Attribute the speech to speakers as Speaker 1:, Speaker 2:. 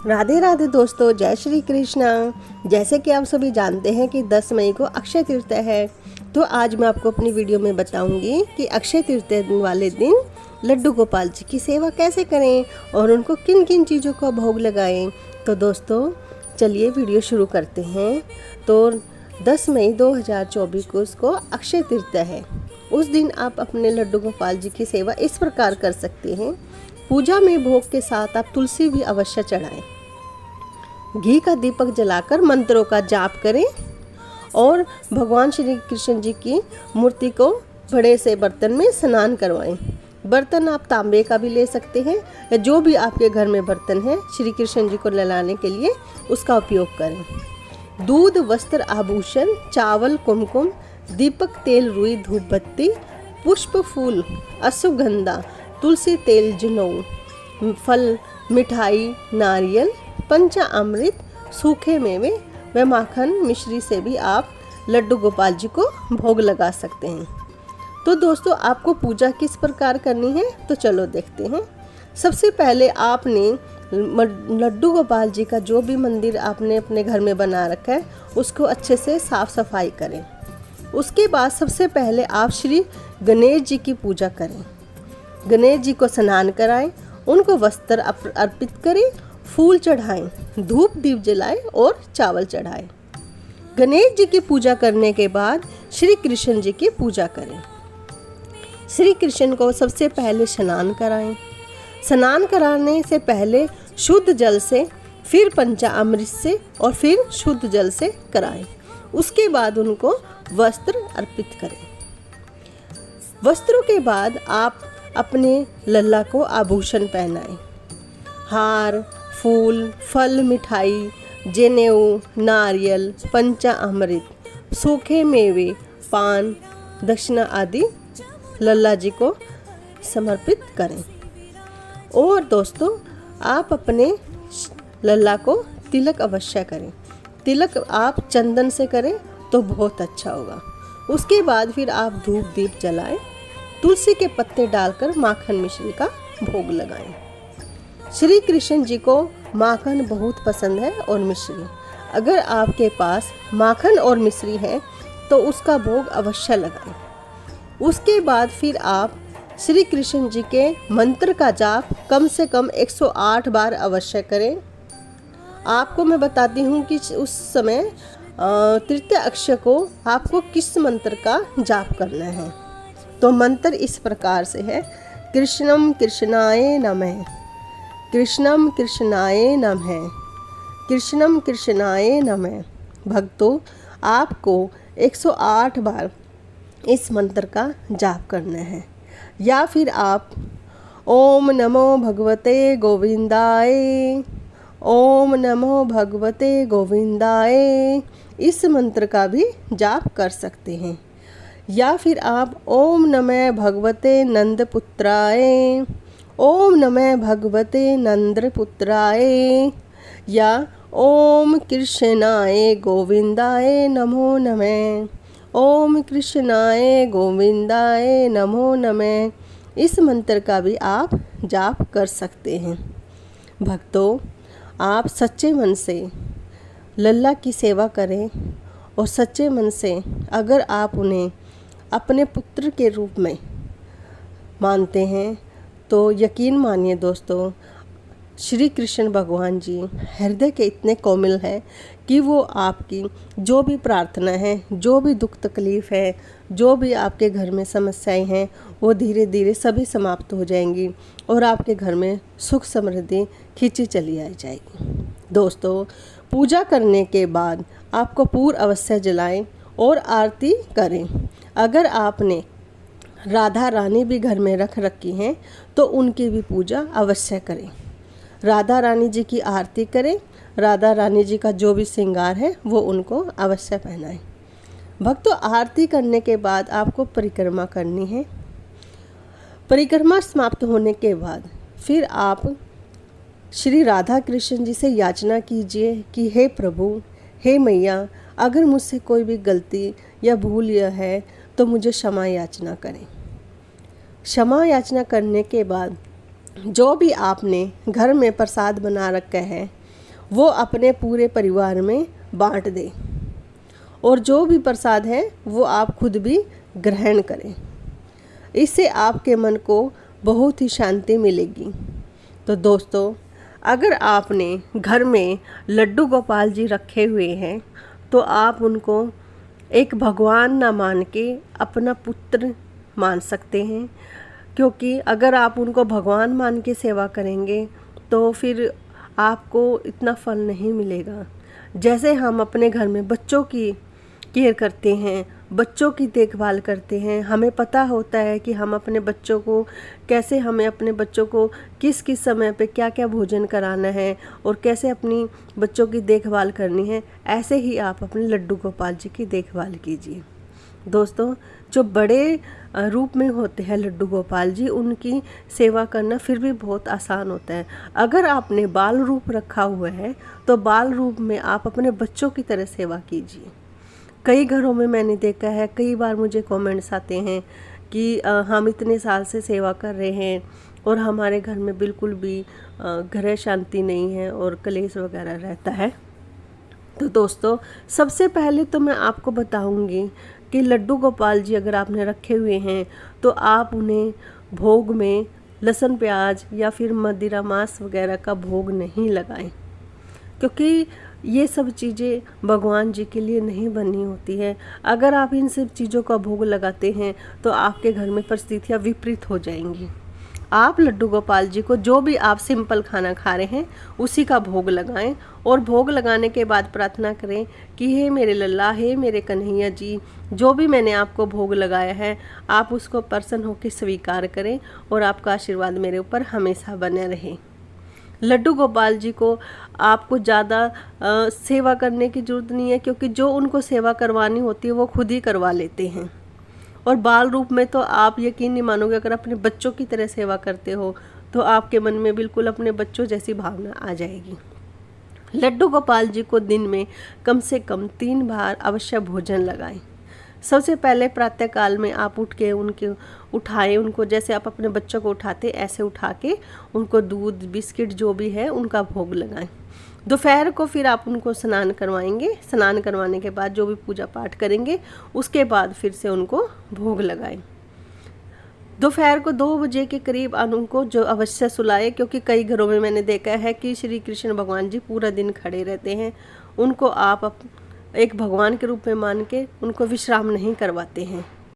Speaker 1: राधे राधे दोस्तों, जय श्री कृष्णा। जैसे कि आप सभी जानते हैं कि 10 मई को अक्षय तृतीया है, तो आज मैं आपको अपनी वीडियो में बताऊंगी कि अक्षय तृतीया वाले दिन लड्डू गोपाल जी की सेवा कैसे करें और उनको किन किन चीज़ों का भोग लगाएं। तो दोस्तों चलिए वीडियो शुरू करते हैं। तो 10 मई 2024 को उसको अक्षय तृतीया है। उस दिन आप अपने लड्डू गोपाल जी की सेवा इस प्रकार कर सकते हैं। पूजा में भोग के साथ आप तुलसी भी अवश्य चढ़ाएं। घी का दीपक जलाकर मंत्रों का जाप करें और भगवान श्री कृष्ण जी की मूर्ति को बड़े से बर्तन में स्नान करवाएं। बर्तन आप तांबे का भी ले सकते हैं या जो भी आपके घर में बर्तन है श्री कृष्ण जी को नहलाने के लिए उसका उपयोग करें। दूध, वस्त्र, आभूषण, चावल, कुमकुम, दीपक, तेल, रुई, धूप बत्ती, पुष्प, फूल, अश्वगंधा, तुलसी तेल, जनेऊ, फल, मिठाई, नारियल, पंचामृत, सूखे मेवे व माखन मिश्री से भी आप लड्डू गोपाल जी को भोग लगा सकते हैं। तो दोस्तों आपको पूजा किस प्रकार करनी है तो चलो देखते हैं। सबसे पहले आपने लड्डू गोपाल जी का जो भी मंदिर आपने अपने घर में बना रखा है उसको अच्छे से साफ सफाई करें। उसके बाद सबसे पहले आप श्री गणेश जी की पूजा करें। गणेश जी को स्नान कराएं, उनको वस्त्र अर्पित करें, फूल चढ़ाएं, धूप दीप जलाएं और चावल चढ़ाएं। गणेश जी की पूजा करने के बाद श्री कृष्ण जी की पूजा करें। श्री कृष्ण को सबसे पहले स्नान कराएं। स्नान कराने से पहले शुद्ध जल से, फिर पंचामृत से और फिर शुद्ध जल से कराएं। उसके बाद उनको वस्त्र अर्पित करें। वस्त्रों के बाद आप अपने लल्ला को आभूषण पहनाएं। हार, फूल, फल, मिठाई, जनेऊ, नारियल, पंचामृत, सूखे मेवे, पान, दक्षिणा आदि लल्ला जी को समर्पित करें। और दोस्तों आप अपने लल्ला को तिलक अवश्य करें। तिलक आप चंदन से करें तो बहुत अच्छा होगा। उसके बाद फिर आप धूप दीप जलाएं, तुलसी के पत्ते डालकर माखन मिश्री का भोग लगाएं। श्री कृष्ण जी को माखन बहुत पसंद है और मिश्री। अगर आपके पास माखन और मिश्री है तो उसका भोग अवश्य लगाएं। उसके बाद फिर आप श्री कृष्ण जी के मंत्र का जाप कम से कम 108 बार अवश्य करें। आपको मैं बताती हूँ कि उस समय तृतीया अक्षय को आपको किस मंत्र का जाप करना है। तो मंत्र इस प्रकार से है। कृष्णम कृष्णाय नमः, कृष्णम कृष्णाय नमः, कृष्णम कृष्णाय नमः। भक्तों आपको 108 बार इस मंत्र का जाप करना है। या फिर आप ओम नमो भगवते गोविंदाय, ओम नमो भगवते गोविंदाय इस मंत्र का भी जाप कर सकते हैं। या फिर आप ओम नमः भगवते नंदपुत्राय, ओम नमः भगवते नंदपुत्राय या ओम कृष्णाय गोविंदाय नमो नमः, ओम कृष्णाय गोविंदाय नमो नमः इस मंत्र का भी आप जाप कर सकते हैं। भक्तों आप सच्चे मन से लल्ला की सेवा करें और सच्चे मन से अगर आप उन्हें अपने पुत्र के रूप में मानते हैं तो यकीन मानिए दोस्तों श्री कृष्ण भगवान जी हृदय के इतने कोमल हैं कि वो आपकी जो भी प्रार्थना है, जो भी दुख तकलीफ़ है, जो भी आपके घर में समस्याएं हैं वो धीरे धीरे सभी समाप्त हो जाएंगी और आपके घर में सुख समृद्धि खींची चली आ जाएगी। दोस्तों पूजा करने के बाद आप कपूर अवश्य जलाएं और आरती करें। अगर आपने राधा रानी भी घर में रख रखी हैं तो उनकी भी पूजा अवश्य करें। राधा रानी जी की आरती करें। राधा रानी जी का जो भी श्रृंगार है वो उनको अवश्य पहनाएं। भक्तों आरती करने के बाद आपको परिक्रमा करनी है। परिक्रमा समाप्त होने के बाद फिर आप श्री राधा कृष्ण जी से याचना कीजिए कि हे प्रभु, हे मैया, अगर मुझसे कोई भी गलती या भूल यह है तो मुझे क्षमा याचना करें। क्षमा याचना करने के बाद जो भी आपने घर में प्रसाद बना रखा है वो अपने पूरे परिवार में बांट दें और जो भी प्रसाद है वो आप खुद भी ग्रहण करें। इससे आपके मन को बहुत ही शांति मिलेगी। तो दोस्तों, अगर आपने घर में लड्डू गोपाल जी रखे हुए हैं तो आप उनको एक भगवान ना मान के अपना पुत्र मान सकते हैं, क्योंकि अगर आप उनको भगवान मान के सेवा करेंगे तो फिर आपको इतना फल नहीं मिलेगा। जैसे हम अपने घर में बच्चों की केयर करते हैं, बच्चों की देखभाल करते हैं, हमें पता होता है कि हम अपने बच्चों को कैसे, हमें अपने बच्चों को किस किस समय पे क्या क्या भोजन कराना है और कैसे अपनी बच्चों की देखभाल करनी है, ऐसे ही आप अपने लड्डू गोपाल जी की देखभाल कीजिए। दोस्तों, जो बड़े रूप में होते हैं लड्डू गोपाल जी, उनकी सेवा करना फिर भी बहुत आसान होता है। अगर आपने बाल रूप रखा हुआ है तो बाल रूप में आप अपने बच्चों की तरह सेवा कीजिए। कई घरों में मैंने देखा है, कई बार मुझे कमेंट्स आते हैं कि हम इतने साल से सेवा कर रहे हैं और हमारे घर में बिल्कुल भी ग्रह शांति नहीं है और कलेश वगैरह रहता है। तो दोस्तों, सबसे पहले तो मैं आपको बताऊंगी कि लड्डू गोपाल जी अगर आपने रखे हुए हैं तो आप उन्हें भोग में लहसुन प्याज या फिर मदिरा मांस वगैरह का भोग नहीं लगाएं, क्योंकि ये सब चीज़ें भगवान जी के लिए नहीं बनी होती है। अगर आप इन सब चीज़ों का भोग लगाते हैं तो आपके घर में परिस्थितियाँ विपरीत हो जाएंगी। आप लड्डू गोपाल जी को जो भी आप सिंपल खाना खा रहे हैं उसी का भोग लगाएं और भोग लगाने के बाद प्रार्थना करें कि हे मेरे लल्ला, हे मेरे कन्हैया जी, जो भी मैंने आपको भोग लगाया है आप उसको प्रसन्न होकर स्वीकार करें और आपका आशीर्वाद मेरे ऊपर हमेशा बने रहे। लड्डू गोपाल जी को आपको ज़्यादा सेवा करने की ज़रूरत नहीं है, क्योंकि जो उनको सेवा करवानी होती है वो खुद ही करवा लेते हैं। और बाल रूप में तो आप यकीन नहीं मानोगे, अगर अपने बच्चों की तरह सेवा करते हो तो आपके मन में बिल्कुल अपने बच्चों जैसी भावना आ जाएगी। लड्डू गोपाल जी को दिन में कम से कम 3 बार अवश्य भोजन लगाएं। सबसे पहले प्रातःकाल में आप उठ के उठाएं उनको, जैसे आप अपने बच्चों को उठाते ऐसे उठा के उनको दूध बिस्किट जो भी है उनका भोग लगाएं। दोपहर को फिर आप उनको स्नान करवाएंगे, स्नान करवाने के बाद जो भी पूजा पाठ करेंगे उसके बाद फिर से उनको भोग लगाएं। दोपहर को 2 बजे के करीब उनको जो अवश्य सुलाए, क्योंकि कई घरों में मैंने देखा है कि श्री कृष्ण भगवान जी पूरा दिन खड़े रहते हैं, उनको आप एक भगवान के रूप में मान के उनको विश्राम नहीं करवाते हैं।